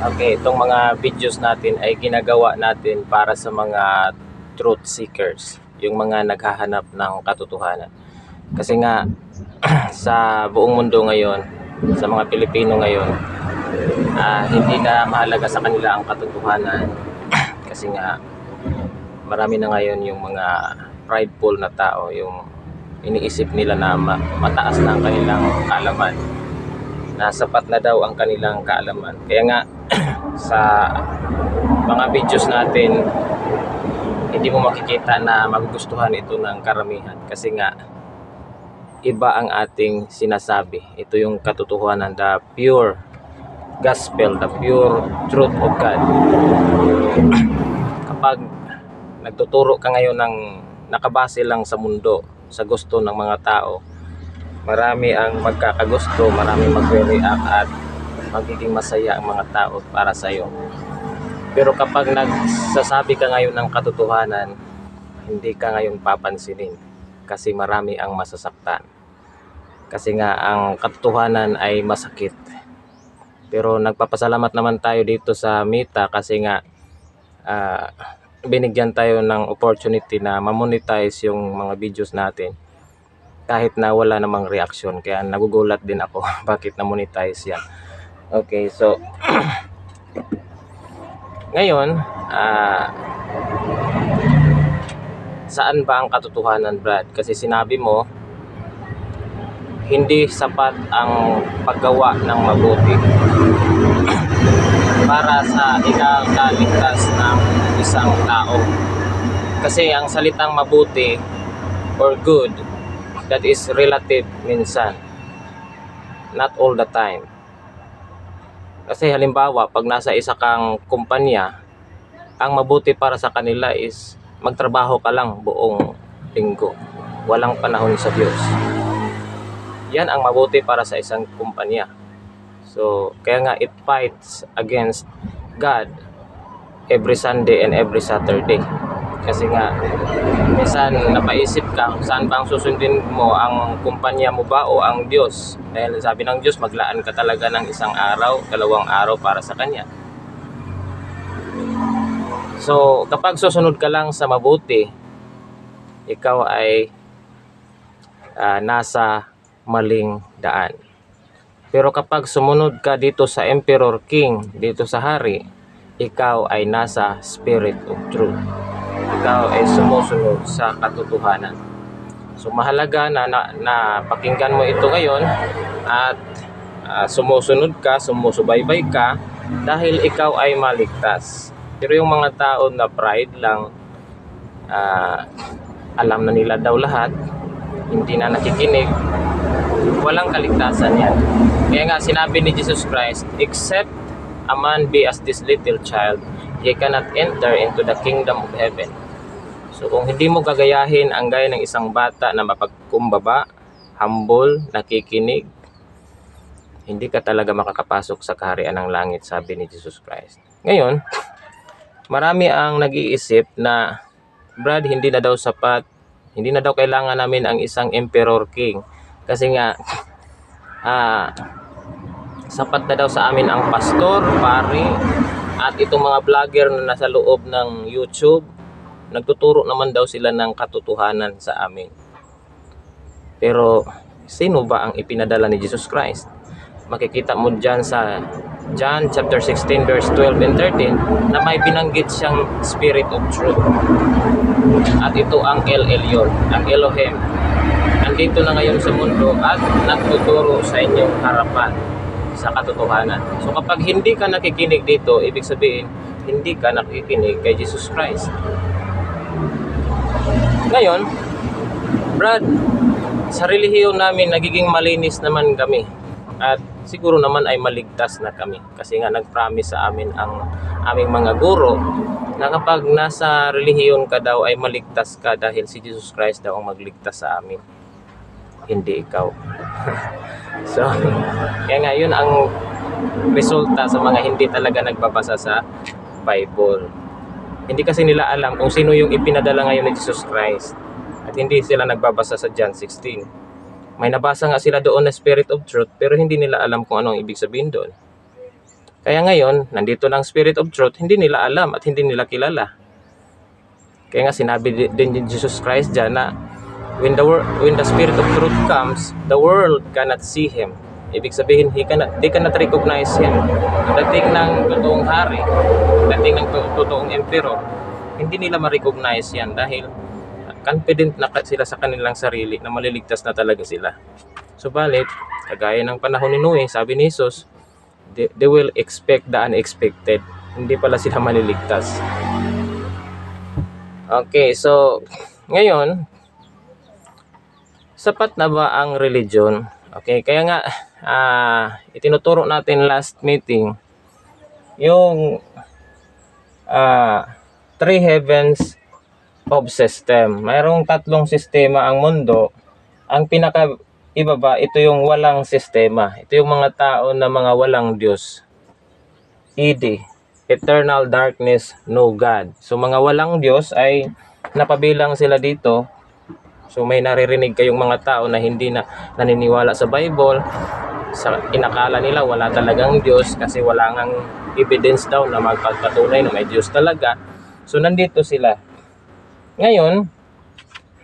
Okay, itong mga videos natin ay ginagawa natin para sa mga truth seekers, yung mga naghahanap ng katotohanan. Kasi nga sa buong mundo ngayon, sa mga Pilipino ngayon, hindi na mahalaga sa kanila ang katotohanan. Kasi nga marami na ngayon yung mga prideful na tao, yung iniisip nila na mataas na ang kanilang kaalaman, na sapat na daw ang kanilang kaalaman. Kaya nga sa mga videos natin, hindi mo makikita na magugustuhan ito ng karamihan, kasi nga iba ang ating sinasabi. Ito yung katotohanan, the pure gospel, the pure truth of God. Kapag nagtuturo ka ngayon ng nakabase lang sa mundo, sa gusto ng mga tao, marami ang magkakagusto, marami magre-react at magiging masaya ang mga tao para sa iyo. Pero kapag nagsasabi ka ngayon ng katotohanan, hindi ka ngayon papansinin, kasi marami ang masasaktan. Kasi nga ang katotohanan ay masakit. Pero nagpapasalamat naman tayo dito sa Meta, kasi nga binigyan tayo ng opportunity na ma-monetize yung mga videos natin kahit na wala namang reaction. Kaya nagugulat din ako bakit na-monetize yan. Okay, so ngayon, saan ba ang katotohanan, Brad? Kasi sinabi mo hindi sapat ang paggawa ng mabuti para sa ikakaligtas ng isang tao. Kasi ang salitang mabuti or good, that is relative minsan, not all the time. Kasi halimbawa, pag nasa isa kang kumpanya, ang mabuti para sa kanila is magtrabaho ka lang buong linggo, walang panahon sa Diyos. Yan ang mabuti para sa isang kumpanya. So, kaya nga it fights against God every Sunday and every Saturday. Kasi nga, minsan napaisip ka, saan bang susundin mo, ang kumpanya mo ba o ang Diyos? Dahil sabi ng Diyos, maglaan ka talaga ng isang araw, 2 araw para sa Kanya. So, kapag susunod ka lang sa mabuti, ikaw ay nasa maling daan. Pero kapag sumunod ka dito sa Emperor King, dito sa Hari, ikaw ay nasa Spirit of Truth. Ikaw ay sumusunod sa katotohanan. So mahalaga na pakinggan mo ito ngayon at sumusunod ka, sumusubaybay ka, dahil ikaw ay maligtas. Pero yung mga tao na pride lang, alam na nila daw lahat, hindi na nakikinig, walang kaligtasan yan. Kaya nga sinabi ni Jesus Christ, except a man be as this little child, he cannot enter into the kingdom of heaven. So kung hindi mo gagayahin ang gaya ng isang bata na mapagkumbaba, humble, nakikinig, hindi ka talaga makakapasok sa kaharian ng langit, sabi ni Jesus Christ. Ngayon, marami ang nag-iisip na, Brad, hindi na daw sapat, hindi na daw kailangan namin ang isang Emperor King. Kasi nga, sapat na daw sa amin ang pastor, pari, at itong mga vlogger na nasa loob ng YouTube, nagtuturo naman daw sila ng katotohanan sa amin. Pero, sino ba ang ipinadala ni Jesus Christ? Makikita mo dyan sa John chapter 16 verse 12 and 13 na may binanggit siyang Spirit of Truth. At ito ang El Elyon, ang Elohim. Nandito na ngayon sa mundo at nagtuturo sa inyong harapan sa katotohanan. So kapag hindi ka nakikinig dito, ibig sabihin, hindi ka nakikinig kay Jesus Christ. Ngayon, Brad, sa relihiyon namin, nagiging malinis naman kami. At siguro naman ay maligtas na kami. Kasi nga nag-promise sa amin ang aming mga guro na kapag nasa relihiyon ka daw ay maligtas ka, dahil si Jesus Christ daw ang magligtas sa amin, hindi ikaw. So, kaya nga yun ang resulta sa mga hindi talaga nagbabasa sa Bible. Hindi kasi nila alam kung sino yung ipinadala ngayon ni Jesus Christ. At hindi sila nagbabasa sa John 16. May nabasa nga sila doon na Spirit of Truth, pero hindi nila alam kung ano ang ibig sabihin doon. Kaya ngayon, nandito ng Spirit of Truth, hindi nila alam at hindi nila kilala. Kaya nga sinabi din ni Jesus Christ dyan na when the Spirit of Truth comes, the world cannot see Him. Ibig sabihin, they cannot recognize Him. Dating ng totoong hari, dating ng totoong emperor, hindi nila ma-recognize yan dahil confident na sila sa kanilang sarili na maliligtas na talaga sila. Subalit, kagaya ng panahon ni Noe, sabi ni Jesus, they will expect the unexpected. Hindi pala sila maliligtas. Okay, so ngayon, sapat na ba ang religion? Okay, kaya nga itinuturo natin last meeting yung three heavens of system. Mayroong tatlong sistema ang mundo. Ang pinaka-ibaba, ito yung walang sistema. Ito yung mga tao na mga walang Diyos. ED, Eternal Darkness, No God. So mga walang Diyos ay napabilang sila dito. So may naririnig kayong mga tao na hindi na naniniwala sa Bible. Inakala nila wala talagang Diyos kasi wala ngang evidence daw na magpagpatunay na may Diyos talaga. So nandito sila. Ngayon,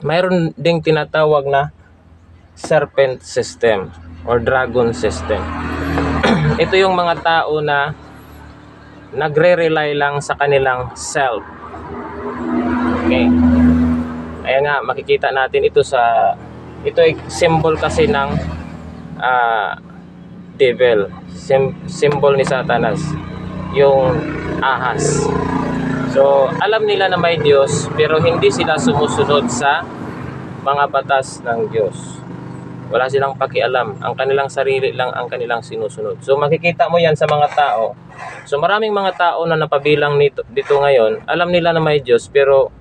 mayroon ding tinatawag na serpent system or dragon system. Ito yung mga tao na nagre-rely lang sa kanilang self. Okay. Kaya nga makikita natin ito ay symbol kasi ng devil, symbol ni Satanas, yung ahas. So alam nila na may Diyos pero hindi sila sumusunod sa mga batas ng Diyos. Wala silang pakialam, ang kanilang sarili lang ang kanilang sinusunod. So makikita mo yan sa mga tao. So maraming mga tao na napabilang dito ngayon, alam nila na may Diyos pero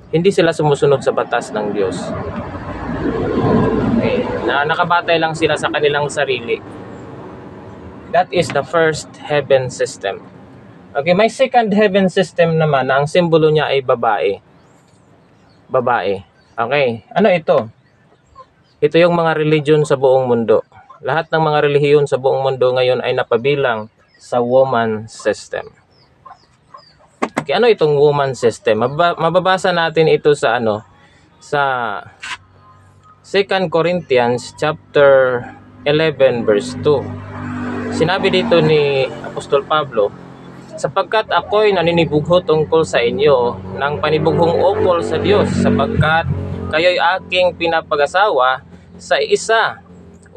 hindi sila sumusunod sa batas ng Diyos. Okay. Nakabatay lang sila sa kanilang sarili. That is the first heaven system. Okay, may second heaven system naman na ang simbolo niya ay babae. Babae. Okay, ano ito? Ito yung mga religion sa buong mundo. Lahat ng mga relihiyon sa buong mundo ngayon ay napabilang sa woman system. Okay, ano itong woman system? Mababasa natin ito sa sa 2 Corinthians chapter 11 verse 2. Sinabi dito ni Apostol Pablo, sapagkat ako'y naninibugho tungkol sa inyo ng panibughong ukol sa Diyos, sapagkat kayo'y aking pinapag-asawa sa isa,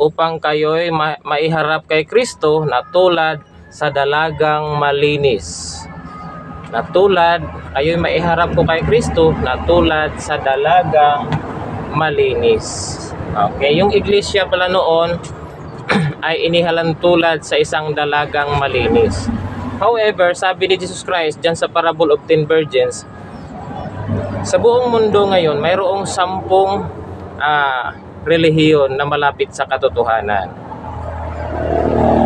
upang kayo'y maiharap kay Kristo na tulad sa dalagang malinis. Na tulad, kayo'y maiharap ko kay Kristo na tulad sa dalagang malinis. Okay, yung iglesia pala noon ay inihalan tulad sa isang dalagang malinis. However, sabi ni Jesus Christ dyan sa parable of 10 virgins, sa buong mundo ngayon, mayroong 10 relihiyon na malapit sa katotohanan.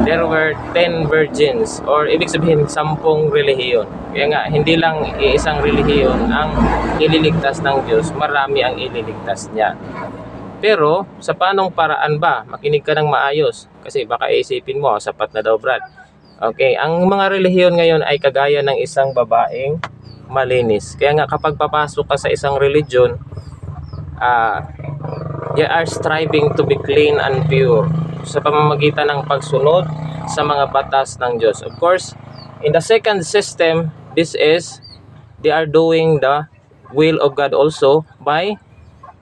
There were 10 virgins, or ibig sabihin 10 relihiyon. Kaya nga, hindi lang isang relihiyon ang ililigtas ng Diyos, marami ang ililigtas niya. Pero, sa paanong paraan ba? Makinig ka ng maayos. Kasi baka isipin mo, sapat na daw, Brad. Okay, ang mga relihiyon ngayon ay kagaya ng isang babaeng malinis. Kaya nga kapag papasok ka sa isang religion, they are striving to be clean and pure sa pamamagitan ng pagsunod sa mga batas ng Diyos. Of course, in the second system, they are doing the will of God also by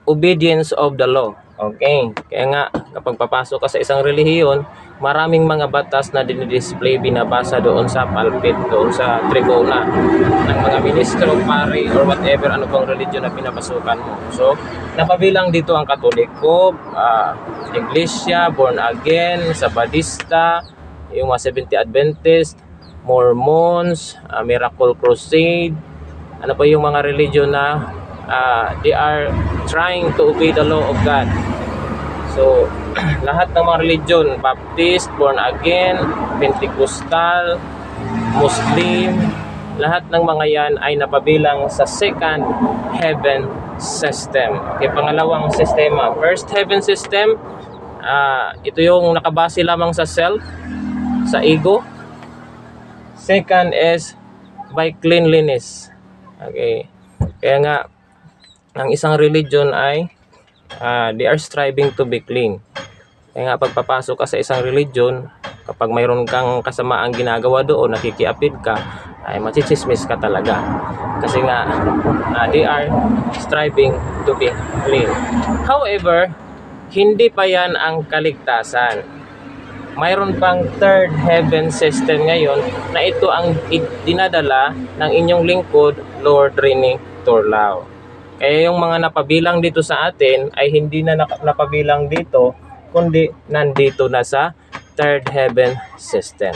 obedience of the law. Okay, kaya nga kapag papasok ka sa isang relihiyon, maraming mga batas na dinidisplay, binabasa doon sa pulpit, doon sa tribuna ng mga ministro, pari, or whatever, ano pang religion na pinapasukan mo. So, napabilang dito ang Katoliko, Iglesia, Born Again, Sabadista, yung mga Seventh Adventist, Mormons, Miracle Crusade, ano pa yung mga religion na they are trying to obey the law of God. So, lahat ng mga religion, Baptist, Born Again, Pentecostal, Muslim, lahat ng mga yan ay napabilang sa second heaven system. Okay, pangalawang sistema. First heaven system, ito yung nakabase lamang sa self, sa ego. Second is by cleanliness. Okay. Kaya nga, ang isang religion ay they are striving to be clean. Kaya nga pagpapasok ka sa isang religion, kapag mayroon kang kasamaang ginagawa doon, nakikiapid ka, ay machichismis ka talaga. Kasi nga, they are striving to be clean. However, hindi pa yan ang kaligtasan. Mayroon pang third heaven system ngayon na ito ang dinadala ng inyong lingkod, Lord Rene Turlao. Kaya yung mga napabilang dito sa atin ay hindi na napabilang dito, kundi nandito na sa third heaven system.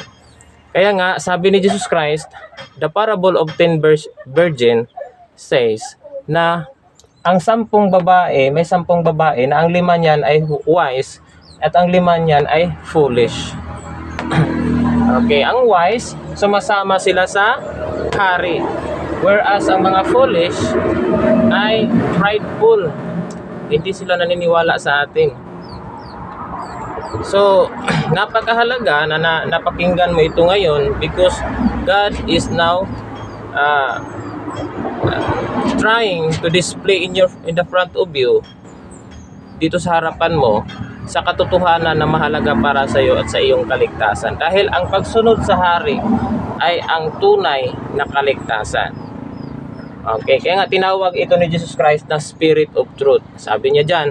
Kaya nga, sabi ni Jesus Christ, the parable of 10 virgin says na ang 10 babae, may 10 babae na ang 5 niyan ay wise at ang 5 niyan ay foolish. Okay, ang wise, sumasama sila sa hari. Whereas ang mga foolish ay prideful. Hindi sila naniniwala sa atin. So, napakahalaga na napakinggan mo ito ngayon because God is now trying to display in the front of you, dito sa harapan mo, sa katotohanan na mahalaga para sa iyo at sa iyong kaligtasan. Dahil ang pagsunod sa hari ay ang tunay na kaligtasan. Okay, kaya nga tinawag ito ni Jesus Christ na Spirit of Truth. Sabi niya dyan,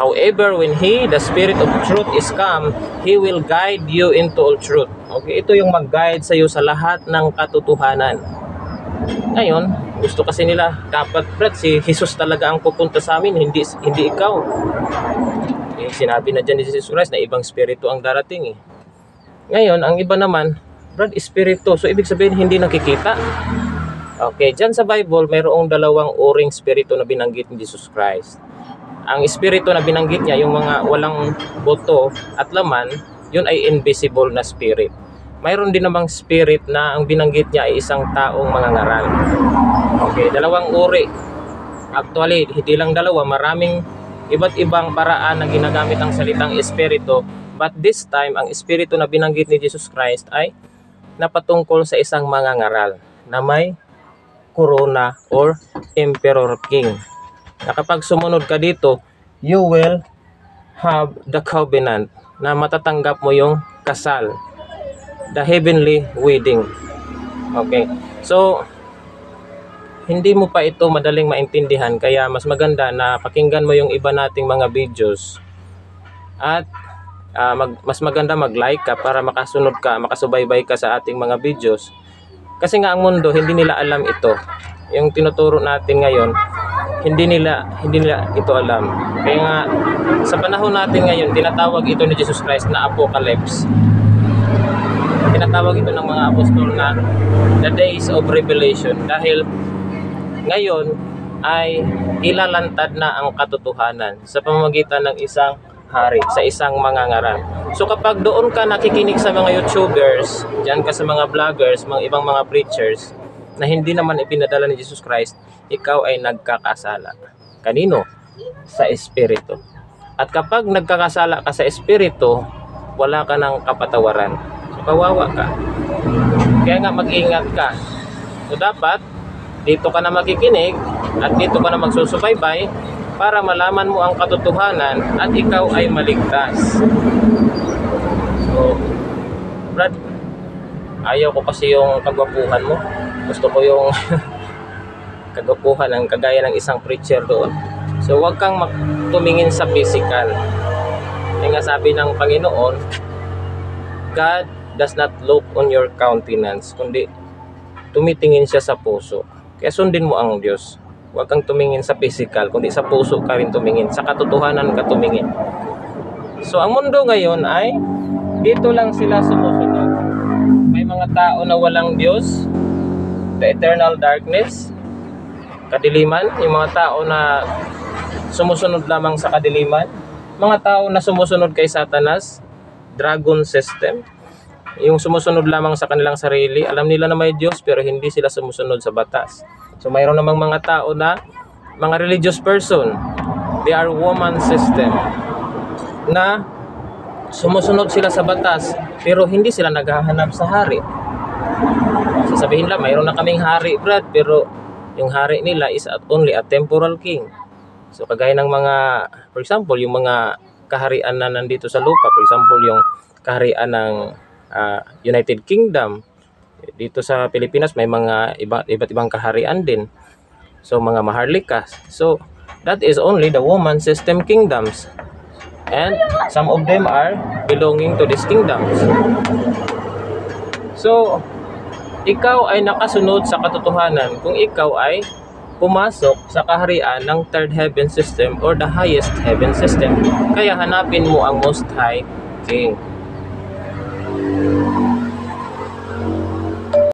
however, when the Spirit of Truth is come, He will guide you into all truth. Okay, ito yung mag-guide sa iyo sa lahat ng katotohanan. Ngayon, gusto kasi nila, dapat Brad, si Jesus talaga ang pupunta sa amin, hindi ikaw. Eh, sinabi na dyan ni Jesus Christ na ibang spirito ang darating eh. Ngayon, ang iba naman, Brad, espiritu. So, ibig sabihin, hindi nakikita. Okay, dyan sa Bible, mayroong 2 uring spirito na binanggit ni Jesus Christ. Ang espiritu na binanggit niya, yung mga walang buto at laman, yun ay invisible na spirit. Mayroon din namang spirit na ang binanggit niya ay isang taong mangangaral. Okay, 2 uri. Actually, hindi lang 2, maraming iba't ibang paraan na ginagamit ang salitang espiritu. But this time, ang espiritu na binanggit ni Jesus Christ ay napatungkol sa isang mangangaral na may corona or emperor king. Na kapag sumunod ka dito, you will have the covenant na matatanggap mo yung kasal, the heavenly wedding. Okay, so hindi mo pa ito madaling maintindihan, kaya mas maganda na pakinggan mo yung iba nating mga videos at mas maganda mag-like ka para makasunod ka, makasubaybay ka sa ating mga videos. Kasi nga ang mundo hindi nila alam ito. Yung tinuturo natin ngayon, hindi nila ito alam. Kaya nga sa panahon natin ngayon, tinatawag ito ni Jesus Christ na apocalypse. Tinatawag ito ng mga apostol na the days of revelation, dahil ngayon ay ilalantad na ang katotohanan sa pamamagitan ng isang hari, sa isang mangangaral. So kapag doon ka nakikinig sa mga YouTubers, diyan ka sa mga vloggers, mga ibang mga preachers na hindi naman ipinadala ni Jesus Christ, ikaw ay nagkakasala. Kanino? Sa espiritu. At kapag nagkakasala ka sa espiritu, wala ka ng kapatawaran. So, kawawa ka. Kaya nga mag-ingat ka. So dapat, dito ka na makikinig at dito ka na magsusubaybay para malaman mo ang katotohanan at ikaw ay maligtas. So, Brad, ayaw ko kasi yung kagwapuhan mo. Gusto ko yung kagwapuhan ng kagaya ng isang preacher doon. So, huwag kang tumingin sa physical. Kaya nga sabi ng Panginoon, God does not look on your countenance, kundi tumitingin siya sa puso. Kaya sundin mo ang Diyos. Huwag kang tumingin sa physical, kundi sa puso ka rin tumingin. Sa katotohanan ka tumingin. So, ang mundo ngayon ay dito lang sila sumusunod. May mga tao na walang Diyos, the eternal darkness, kadiliman, yung mga tao na sumusunod lamang sa kadiliman, mga tao na sumusunod kay Satanas, dragon system, yung sumusunod lamang sa kanilang sarili. Alam nila na may Diyos pero hindi sila sumusunod sa batas. So mayroon namang mga tao na mga religious person, they are woman system, na sumusunod sila sa batas, pero hindi sila naghahanap sa hari. Sasabihin lang, mayroon na kaming hari, Brad, pero yung hari nila is only a temporal king. So kagaya ng mga, for example, yung mga kaharian na nandito sa lupa, for example, yung kaharian ng United Kingdom, dito sa Pilipinas may mga iba't ibang kaharian din. So mga maharlika. So that is only the woman system kingdoms. And some of them are belonging to these kingdoms. So ikaw ay nakasunod sa katotohanan kung ikaw ay pumasok sa kaharian ng third heaven system or the highest heaven system. Kaya hanapin mo ang Most High King.